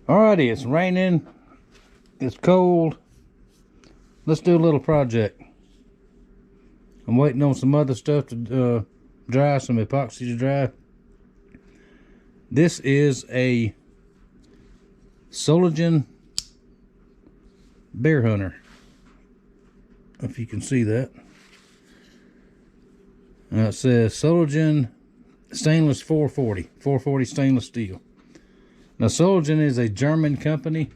Alrighty, it's raining, it's cold. Let's do a little project. I'm waiting on some other stuff to dry, some epoxy to dry. This is a Soligen bear hunter, if you can see that. It says Soligen stainless 440 stainless steel. Now Soligen is a German company.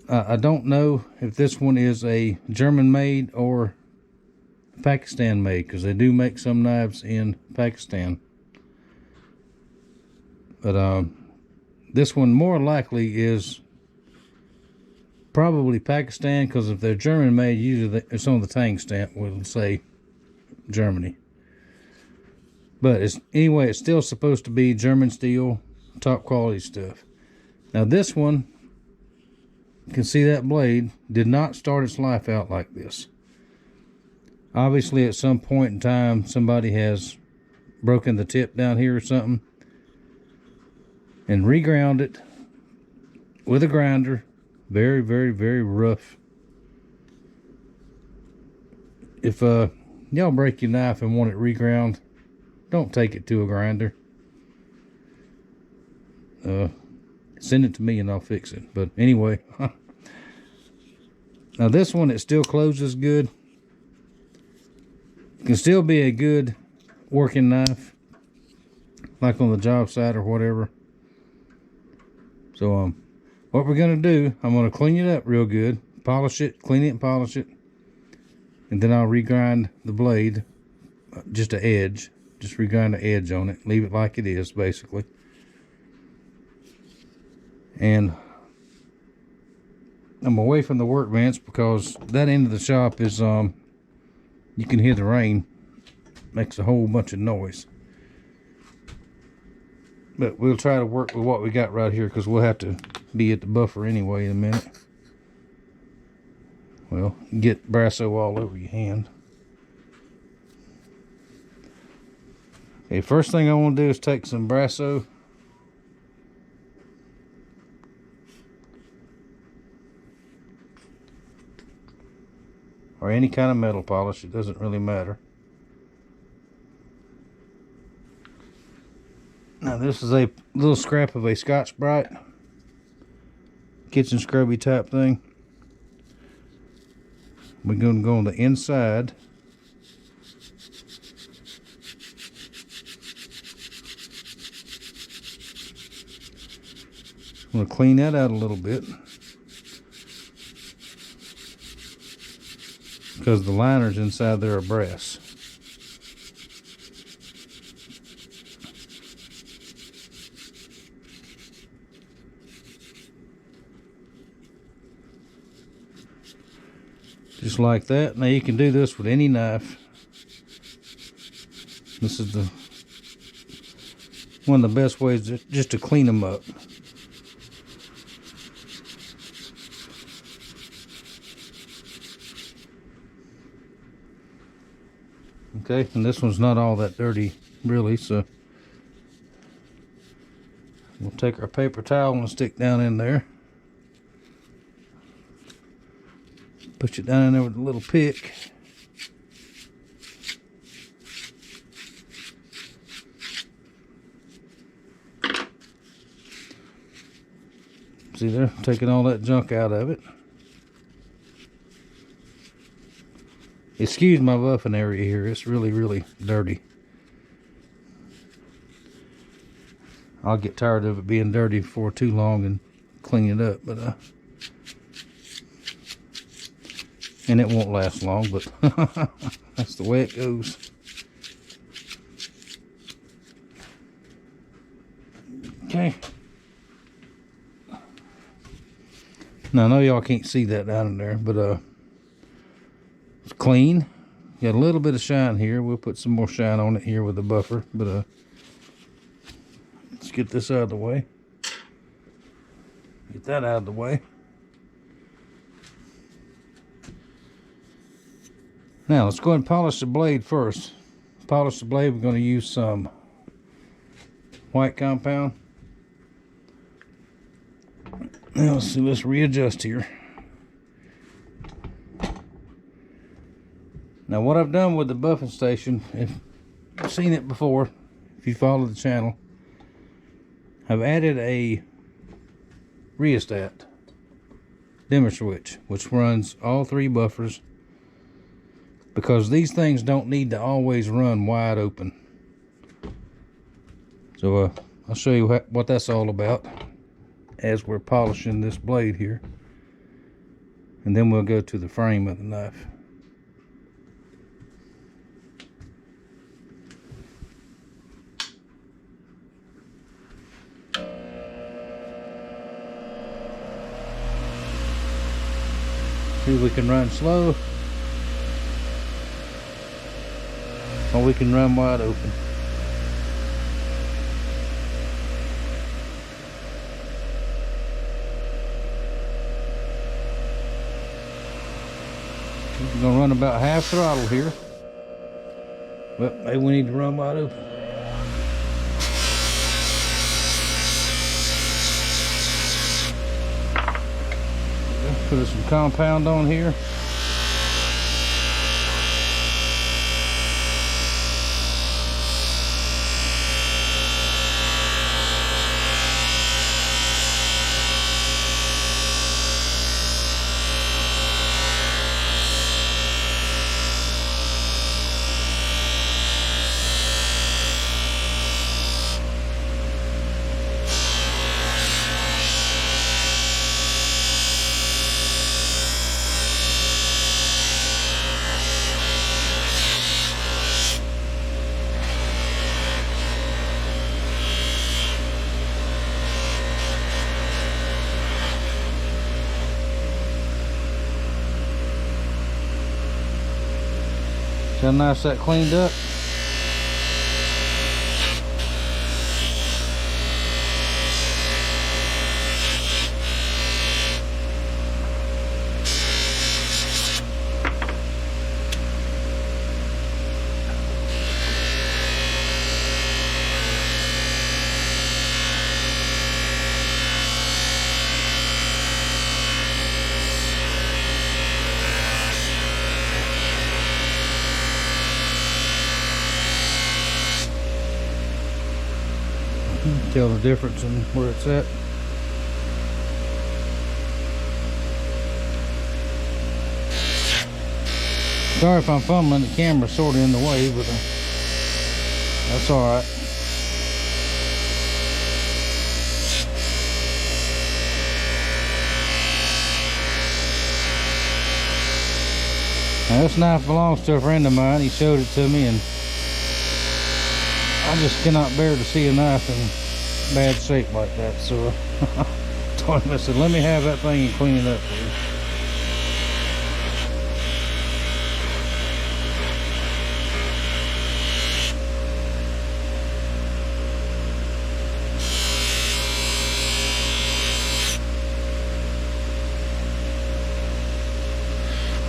I don't know if this one is a German made or Pakistan made, because they do make some knives in Pakistan. But this one more likely is probably Pakistan, because if they're German made, usually it's on the tang stamp will say Germany. But anyway, it's still supposed to be German steel, top quality stuff. Now this one, you can see that blade did not start its life out like this. Obviously at some point in time somebody has broken the tip down here or something and reground it with a grinder. Very, very, very rough. If y'all break your knife and want it reground, don't take it to a grinder. Send it to me and I'll fix it. But anyway, now this one, it still closes good. It can still be a good working knife, like on the job site or whatever. So what we're gonna do, I'm gonna clean it up real good, polish it, clean it and polish it, and then I'll regrind the blade, just an edge. Just regrind the edge on it, leave it like it is basically. And I'm away from the workbench because that end of the shop is you can hear the rain, makes a whole bunch of noise. But we'll try to work with what we got right here, because we'll have to be at the buffer anyway in a minute. Well, get Brasso all over your hand. Okay, first thing I want to do is take some Brasso. Or any kind of metal polish, it doesn't really matter. Now this is a little scrap of a Scotch-Brite kitchen scrubby type thing. We're going to go on the inside. I'm going to clean that out a little bit, because the liners inside there are brass. Just like that. Now you can do this with any knife. This is one of the best ways just to clean them up. Okay, and this one's not all that dirty really, so we'll take our paper towel and stick down in there. Push it down in there with a little pick. See there, taking all that junk out of it. Excuse my buffing area here, it's really, really dirty. I'll get tired of it being dirty for too long and clean it up, but and it won't last long, but that's the way it goes. Okay. Now I know y'all can't see that down in there, but it's clean. Got a little bit of shine here. We'll put some more shine on it here with the buffer, but let's get this out of the way. Get that out of the way. Now let's go ahead and polish the blade first. Polish the blade, we're going to use some white compound. Now let's see, let's readjust here. Now what I've done with the buffing station, if you've seen it before, if you follow the channel, I've added a rheostat dimmer switch, which runs all 3 buffers, because these things don't need to always run wide open. So I'll show you what that's all about as we're polishing this blade here, and then we'll go to the frame of the knife. See, we can run slow, or we can run wide open. We're gonna run about half throttle here, but maybe we need to run wide open. Put some compound on here. See how nice that cleaned up? Tell the difference in where it's at. Sorry if I'm fumbling, the camera's sort of in the way, but that's alright. Now this knife belongs to a friend of mine. He showed it to me, and I just cannot bear to see a knife in bad shape like that, so I told him, I said, let me have that thing and clean it up, please.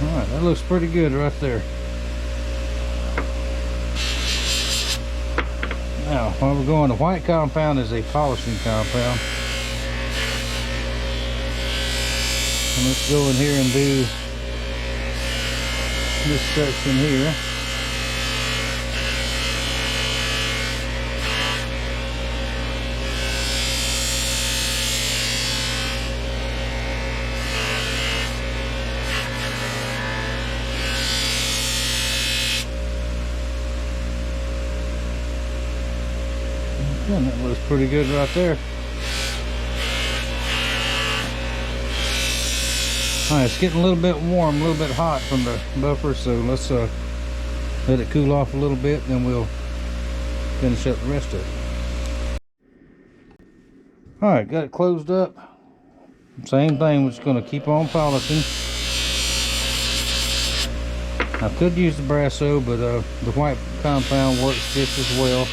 Alright, that looks pretty good right there. Now, while we're going, the white compound is a polishing compound. And let's go in here and do this section here. And that looks pretty good right there. Alright, it's getting a little bit warm, a little bit hot from the buffer, so let's let it cool off a little bit, then we'll finish up the rest of it. Alright, got it closed up. Same thing, we're just going to keep on polishing. I could use the Brasso, but the white compound works just as well.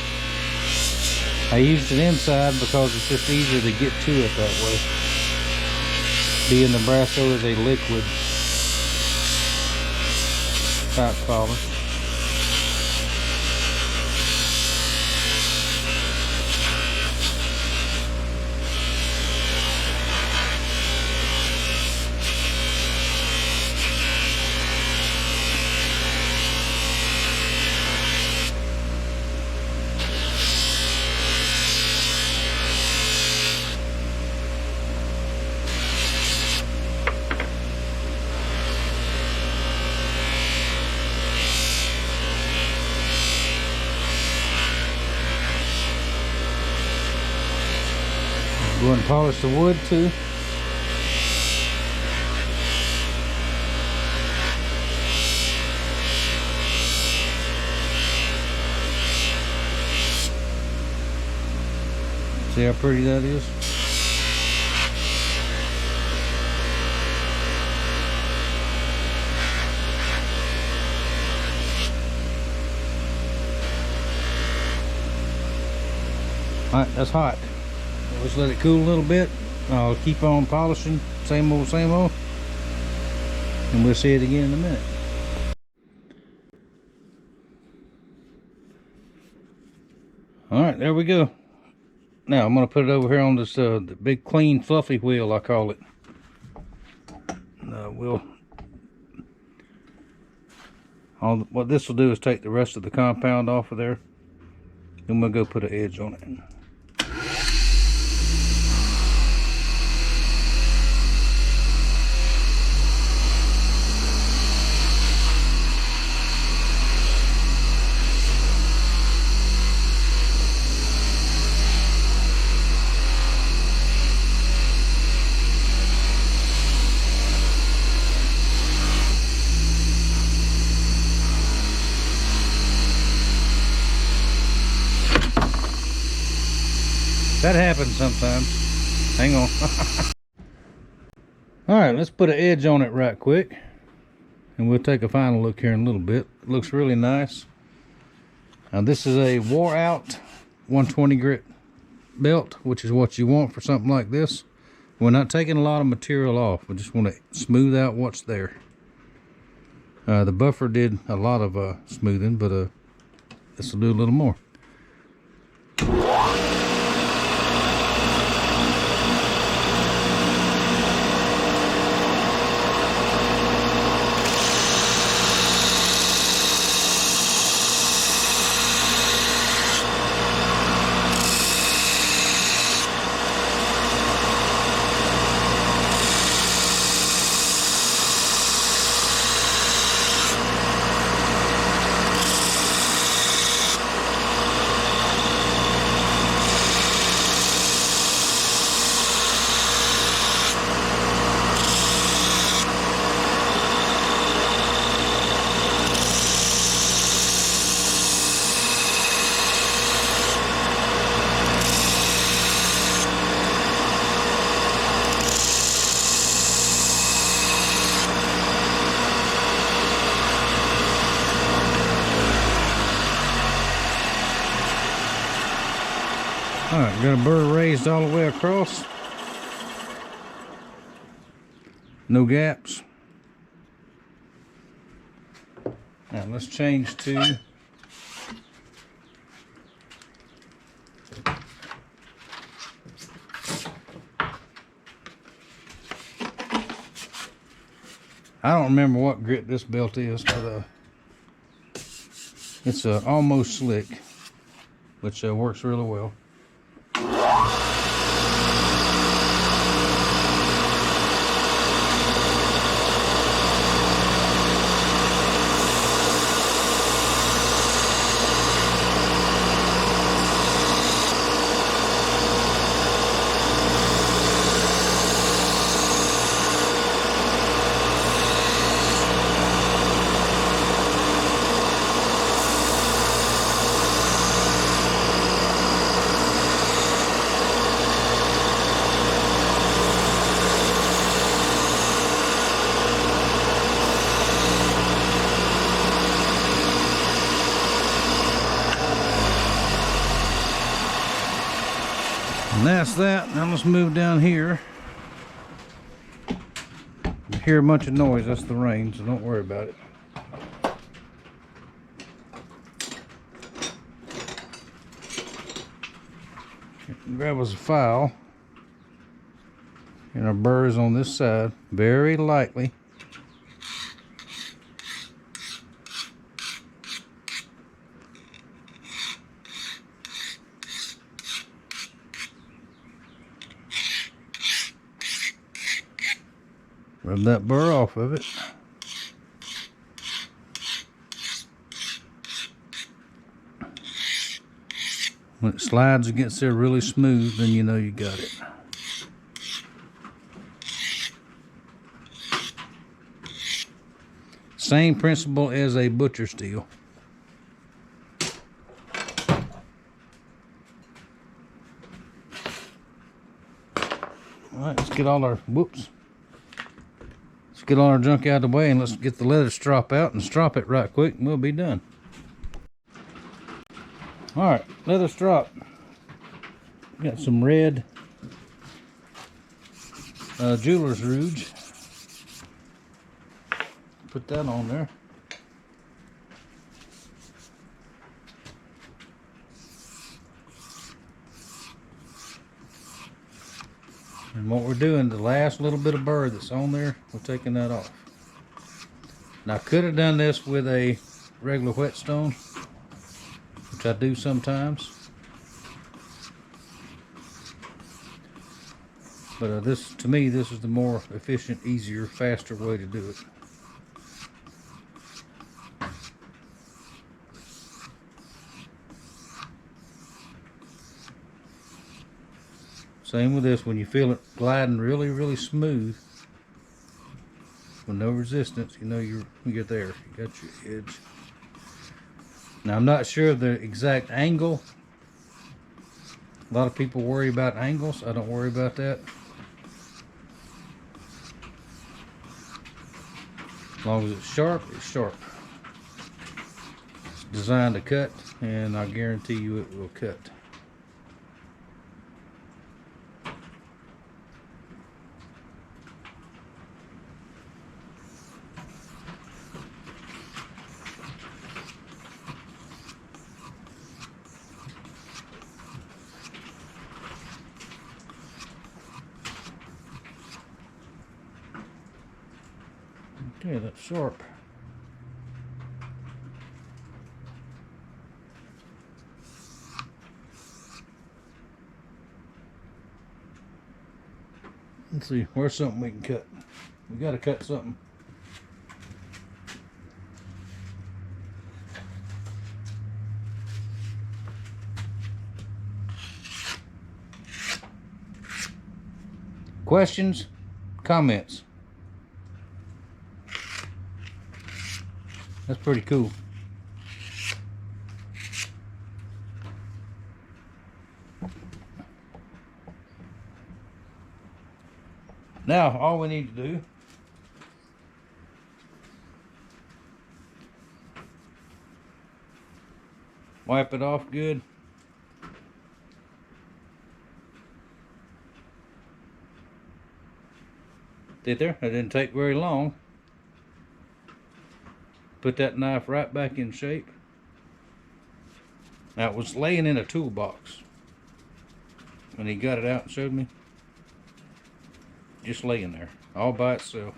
I used it inside because it's just easier to get to it that way. Being the Brasso is a liquid type polish. Go ahead and polish the wood too. See how pretty that is? Alright, that's hot. Let's let it cool a little bit. I'll keep on polishing, same old, and we'll see it again in a minute. Alright, there we go. Now I'm going to put it over here on this the big clean fluffy wheel, I call it. What this will do is take the rest of the compound off of there. Then we'll go put an edge on it. That happens sometimes. Hang on. Alright, let's put an edge on it right quick. And we'll take a final look here in a little bit. It looks really nice. Now this is a wore out 120 grit belt, which is what you want for something like this. We're not taking a lot of material off. We just want to smooth out what's there. The buffer did a lot of smoothing, but this will do a little more. Alright, got a burr raised all the way across. No gaps. Now let's change to I don't remember what grit this belt is, but it's almost slick, which works really well. And that's that. Now let's move down here. You hear a bunch of noise, that's the rain, so don't worry about it. Grab us a file. And our burr is on this side, very lightly. Rub that burr off of it. When it slides against there really smooth, then you know you got it. Same principle as a butcher steel. Alright, let's get all our, let's get all our junk out of the way, and let's get the leather strop out and strop it right quick, and we'll be done. Alright, leather strop. Got some red jeweler's rouge. Put that on there. And what we're doing, the last little bit of burr that's on there, we're taking that off. Now I could have done this with a regular whetstone, which I do sometimes. But this, to me, this is the more efficient, easier, faster way to do it. Same with this, when you feel it gliding really, really smooth, with no resistance, you know you're there. You got your edge. Now I'm not sure of the exact angle. A lot of people worry about angles. I don't worry about that. As long as it's sharp, it's sharp. It's designed to cut, and I guarantee you it will cut. Okay, that's sharp. Let's see, where's something we can cut? We gotta cut something. Questions? Comments? That's pretty cool. Now, all we need to do wipe it off good. Did there? That didn't take very long. Put that knife right back in shape. Now it was laying in a toolbox when he got it out and showed me. Just laying there, all by itself.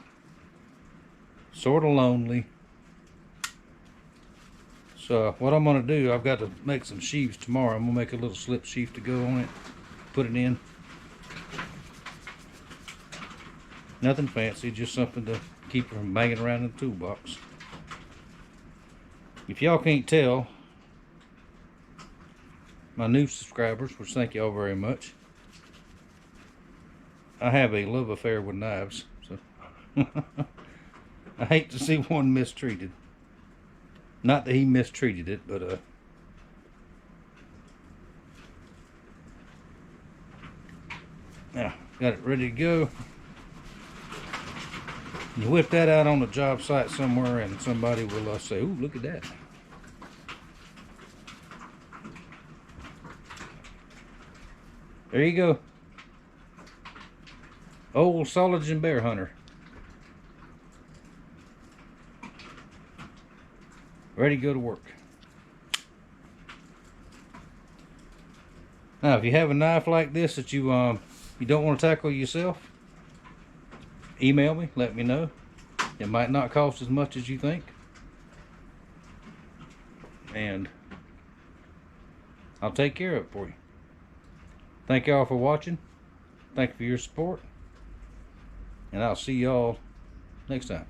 Sort of lonely. So what I'm going to do, I've got to make some sheaves tomorrow. I'm going to make a little slip sheaf to go on it. Put it in. Nothing fancy, just something to keep from banging around in the toolbox. If y'all can't tell, my new subscribers, which thank y'all very much, I have a love affair with knives, so I hate to see one mistreated. Not that he mistreated it, but now got it ready to go. You whip that out on a job site somewhere, and somebody will say, "Ooh, look at that." There you go. Old Soligen bear hunter. Ready to go to work. Now, if you have a knife like this that you don't want to tackle yourself, email me, let me know. It might not cost as much as you think. And I'll take care of it for you. Thank y'all for watching. Thank you for your support. And I'll see y'all next time.